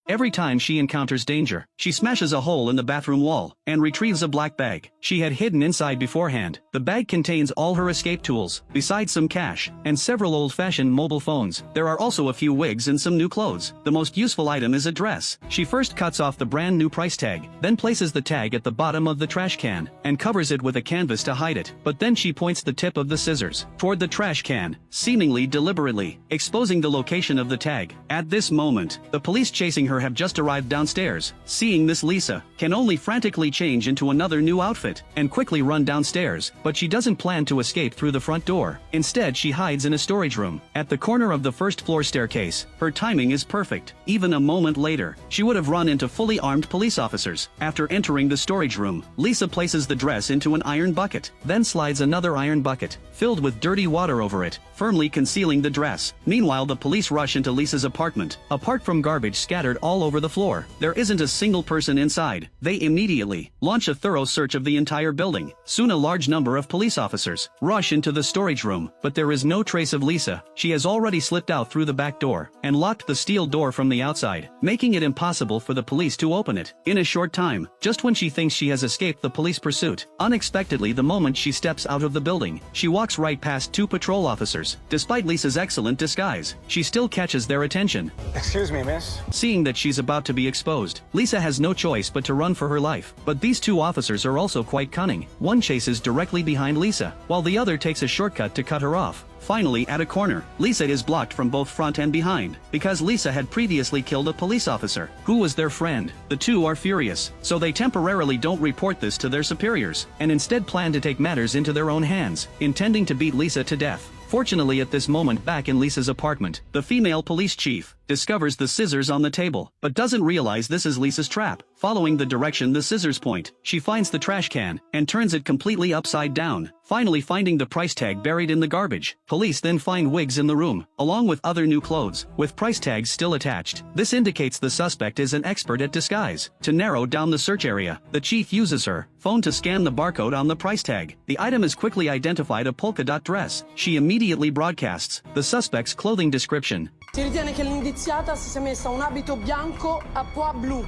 Every time she encounters danger, she smashes a hole in the bathroom wall and retrieves a black bag she had hidden inside beforehand. The bag contains all her escape tools, besides some cash and several old-fashioned mobile phones. There are also a few wigs and some new clothes. The most useful item is a dress. She first cuts off the brand new price tag, then places the tag at the bottom of the trash can and covers it with a canvas to hide it. But then she points the tip of the scissors toward the trash can, seemingly deliberately, exposing the location of the tag. At this moment, the police chasing her have just arrived downstairs. Seeing this, Lisa can only frantically change into another new outfit and quickly run downstairs, but she doesn't plan to escape through the front door. Instead, she hides in a storage room at the corner of the first floor staircase. Her timing is perfect. Even a moment later, she would have run into fully armed police officers. After entering the storage room, Lisa places the dress into an iron bucket, then slides another iron bucket filled with dirty water over it, firmly concealing the dress. Meanwhile, the police rush into Lisa's apartment. Apart from garbage scattered all over the floor, there isn't a single person inside. They immediately launch a thorough search of the entire building. Soon a large number of police officers rush into the storage room, but there is no trace of Lisa. She has already slipped out through the back door and locked the steel door from the outside, making it impossible for the police to open it. In a short time, just when she thinks she has escaped the police pursuit, unexpectedly, the moment she steps out of the building, she walks right past two patrol officers. Despite Lisa's excellent disguise, she still catches their attention. Excuse me, miss. Seeing that she's about to be exposed, Lisa has no choice but to run for her life. But these two officers are also quite cunning. One chases directly behind Lisa, while the other takes a shortcut to cut her off. Finally, at a corner, Lisa is blocked from both front and behind, because Lisa had previously killed a police officer, who was their friend. The two are furious, so they temporarily don't report this to their superiors, and instead plan to take matters into their own hands, intending to beat Lisa to death. Fortunately, at this moment, back in Lisa's apartment, the female police chief discovers the scissors on the table, but doesn't realize this is Lisa's trap. Following the direction the scissors point, she finds the trash can and turns it completely upside down, finally finding the price tag buried in the garbage. Police then find wigs in the room, along with other new clothes, with price tags still attached. This indicates the suspect is an expert at disguise. To narrow down the search area, the chief uses her phone to scan the barcode on the price tag. The item is quickly identified, a polka dot dress. She immediately broadcasts the suspect's clothing description. Si ritiene che l'indiziata si sia messa un abito bianco a pois blu.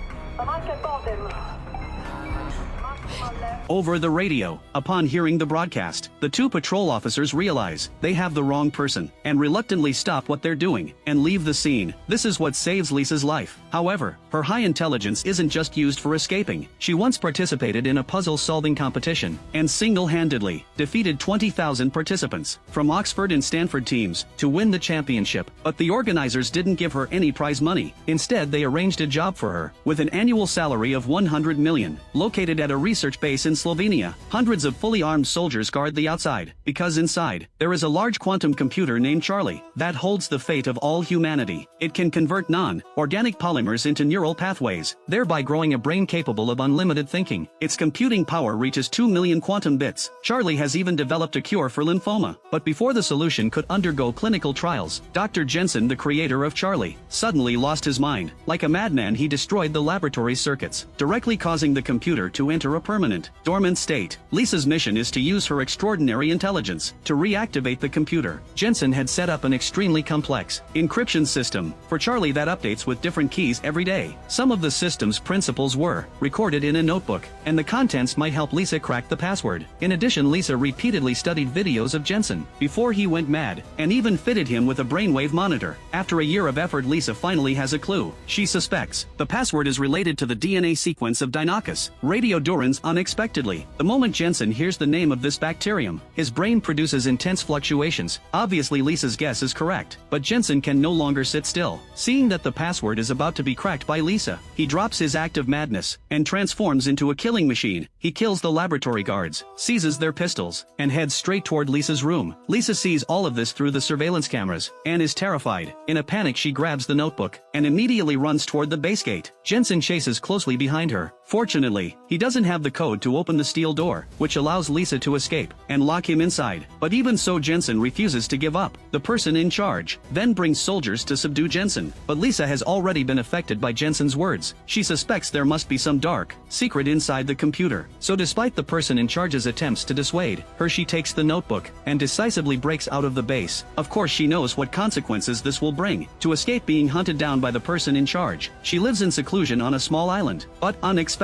Over the radio. Upon hearing the broadcast, the two patrol officers realize they have the wrong person and reluctantly stop what they're doing and leave the scene. This is what saves Lisa's life. However, her high intelligence isn't just used for escaping. She once participated in a puzzle-solving competition and single-handedly defeated 20,000 participants from Oxford and Stanford teams to win the championship. But the organizers didn't give her any prize money. Instead, they arranged a job for her with an annual salary of 100 million, located at a research base in Slovenia. Hundreds of fully armed soldiers guard the outside, because inside, there is a large quantum computer named Charlie that holds the fate of all humanity. It can convert non-organic polymers into neural pathways, thereby growing a brain capable of unlimited thinking. Its computing power reaches 2 million quantum bits. Charlie has even developed a cure for lymphoma. But before the solution could undergo clinical trials, Dr. Jensen, the creator of Charlie, suddenly lost his mind. Like a madman, he destroyed the laboratory circuits, directly causing the computer to enter a permanent, dormant state. Lisa's mission is to use her extraordinary intelligence to reactivate the computer. Jensen had set up an extremely complex encryption system for Charlie that updates with different keys every day. Some of the system's principles were recorded in a notebook, and the contents might help Lisa crack the password. In addition, Lisa repeatedly studied videos of Jensen before he went mad, and even fitted him with a brainwave monitor. After a year of effort, Lisa finally has a clue. She suspects the password is related to the DNA sequence of Dinococcus radiodurans. Unexpectedly, the moment Jensen hears the name of this bacterium, his brain produces intense fluctuations. Obviously, Lisa's guess is correct, but Jensen can no longer sit still. Seeing that the password is about to be cracked by Lisa, he drops his act of madness and transforms into a killing machine. He kills the laboratory guards, seizes their pistols, and heads straight toward Lisa's room. Lisa sees all of this through the surveillance cameras and is terrified. In a panic, she grabs the notebook and immediately runs toward the base gate. Jensen chases closely behind her, Fortunately, he doesn't have the code to open the steel door, which allows Lisa to escape and lock him inside. But even so, Jensen refuses to give up. The person in charge then brings soldiers to subdue Jensen. But Lisa has already been affected by Jensen's words. She suspects there must be some dark secret inside the computer. So despite the person in charge's attempts to dissuade her, she takes the notebook and decisively breaks out of the base. Of course, she knows what consequences this will bring. To escape being hunted down by the person in charge, she lives in seclusion on a small island. But unexpectedly,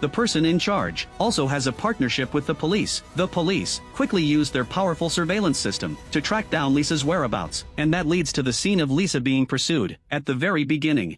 the person in charge also has a partnership with the police. The police quickly use their powerful surveillance system to track down Lisa's whereabouts, and that leads to the scene of Lisa being pursued. At the very beginning,